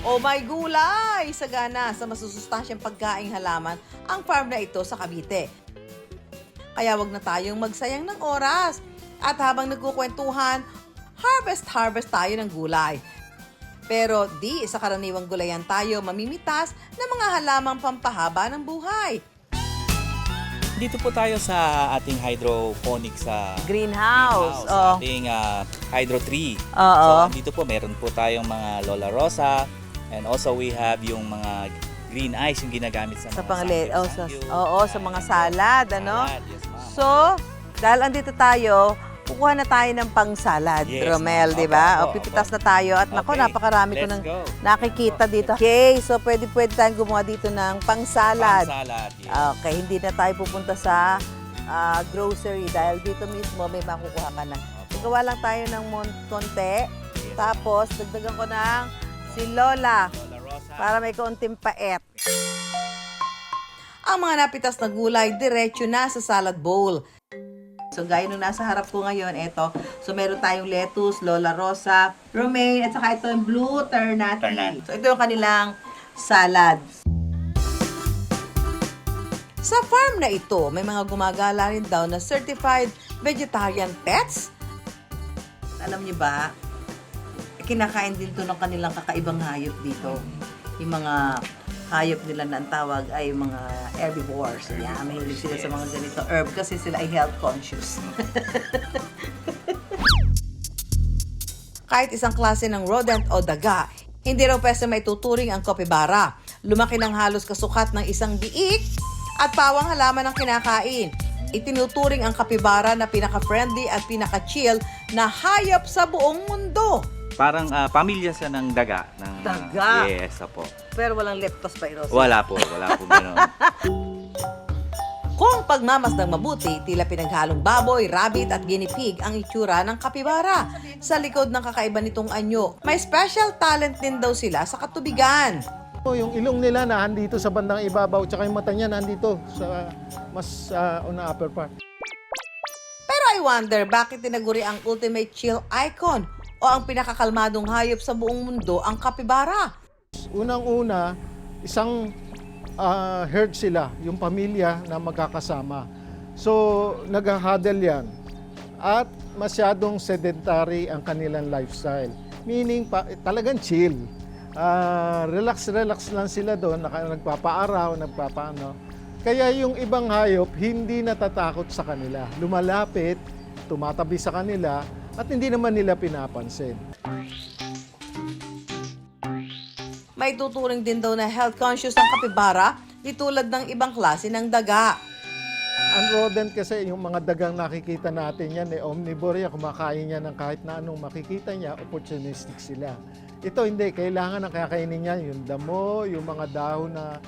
O may gulay! Sagana sa masusustansyang pagkaing halaman ang farm na ito sa Cavite. Kaya wag na tayong magsayang ng oras. At habang nagkukwentuhan, harvest tayo ng gulay. Pero di sa karaniwang gulayan tayo mamimitas ng mga halamang pampahaba ng buhay. Dito po tayo sa ating hydroponics sa Greenhouse. sa ating hydro tree. Oo. So dito po meron po tayong mga Lola Rosa, and also we have yung mga green ice yung ginagamit sa mga sa mga salad, ano? Salad, yes, ma'am. So, dahil andito tayo, kukuha na tayo ng pang-salad, Yes, Romel, ma'am. di ba? Opo, O, pipitas na tayo. At nako, Okay, napakarami ko let's nang go. nakikita dito. Okay, so pwede tayong gumawa dito ng pang-salad. Salad, yes. Okay, hindi na tayo pupunta sa grocery dahil dito mismo may makukuha ka na. Gawa lang tayo ng konti. Yes. Tapos, dagdagan ko ng si Lola Lola Rosa. para may kaunting paet. Ang mga napitas na gulay, diretso na sa salad bowl. So, gaya nung nasa harap ko ngayon, eto. So, meron tayong lettuce, Lola Rosa, romaine, at saka ito yung blue ternate. So, ito yung kanilang salad. Sa farm na ito, may mga gumagala rin daw na certified vegetarian pets. Alam niyo ba, kinakain din to ng kanilang kakaibang hayop dito. Yung mga hayop nila na ang tawag ay mga herbivores. Yeah, mahilig sila sa mga ganito herb kasi sila ay health conscious. Kahit isang klase ng rodent o daga, hindi raw pwede maituturing ang capybara. Lumaki ng halos kasukat ng isang biik at pawang halaman ang kinakain. Itinuturing ang capybara na pinaka-friendly at pinaka-chill na hayop sa buong mundo. Parang pamilya siya ng daga. Daga? Yes, po. Pero walang leptospirosis. Wala po gano'n. Kung pagmamasdang mabuti, tila pinaghalong baboy, rabbit at guinea pig ang itsura ng kapibara. Sa likod ng kakaiba nitong anyo, may special talent din daw sila sa katubigan. Yung ilong nila nandito sa bandang ibabaw, tsaka yung mata niya nandito sa mas on the upper part. Pero I wonder, bakit tinaguri ang ultimate chill icon o ang pinakakalmadong hayop sa buong mundo ang kapibara? Unang-una, isang herd sila, yung pamilya na magkakasama. So, nag-huddle yan. At masyadong sedentary ang kanilang lifestyle. Meaning, talagang chill. Relax lang sila doon, nagpapaaraw, nagpapaano. Kaya yung ibang hayop, hindi natatakot sa kanila. Lumalapit, tumatabi sa kanila, at hindi naman nila pinapansin. May tuturing din daw na health conscious ang kapibara, di tulad ng ibang klase ng daga. Ang rodent kasi, yung mga dagang nakikita natin yan, omnivore yan, kumakain yan ng kahit na anong makikita niya, opportunistic sila. Ito hindi, kailangan na kakainin niya yung damo, yung mga dahon na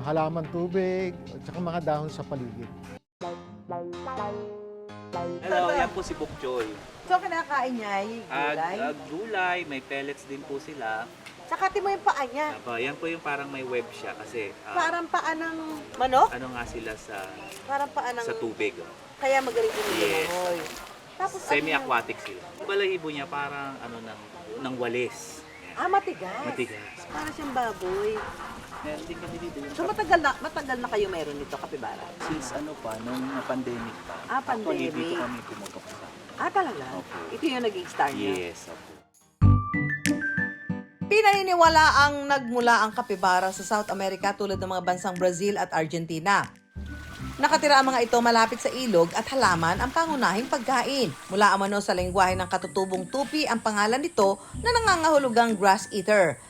halaman tubig, at saka mga dahon sa paligid. Hello, yan po si Bok Choy. So, kinakain niya yung gulay? Gulay, may pellets din po sila. Tsaka mo yung paa niya. Yan po yung parang may web siya kasi Parang paa ng manok? ano nga sila sa Parang paa ng... tubig. Kaya magaling din yung Yes. lumangoy. Tapos Semi-aquatic sila. Yung balahibo niya parang ng walis. Yan. matigas. Matigas. Para siyang baboy. Meron din kami dito. So matagal na kayo meron nito, kapibara? Since nung pandemic pa. Pandemic. Actually, dito kami pumutok sa. Talaga? Opo. Ito yung naging star niya? Yes, opo. Pinaniniwala ang nagmula ang kapibara sa South America tulad ng mga bansang Brazil at Argentina. Nakatira ang mga ito malapit sa ilog at halaman ang pangunahing pagkain. Mula umano sa lengguwahe ng katutubong Tupi ang pangalan nito na nangangahulugang grass eater.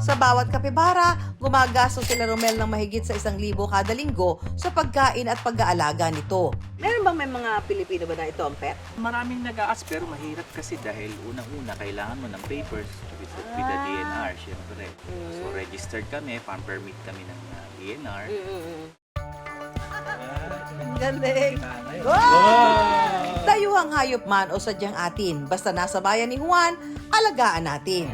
Sa bawat kapibara, gumagasto sila Romel ng mahigit sa 1,000 kada linggo sa pagkain at pag-aalaga nito. Meron bang may mga Pilipino ba na ito ang pet? Maraming nag-a-ask pero mahirap kasi dahil unang-una kailangan mo ng papers with the DNR, syempre. So registered kami, farm permit kami ng DNR. Ang galing! Wow! Dayuhang hayop man o sadyang atin, basta nasa bayan ni Juan, alagaan natin.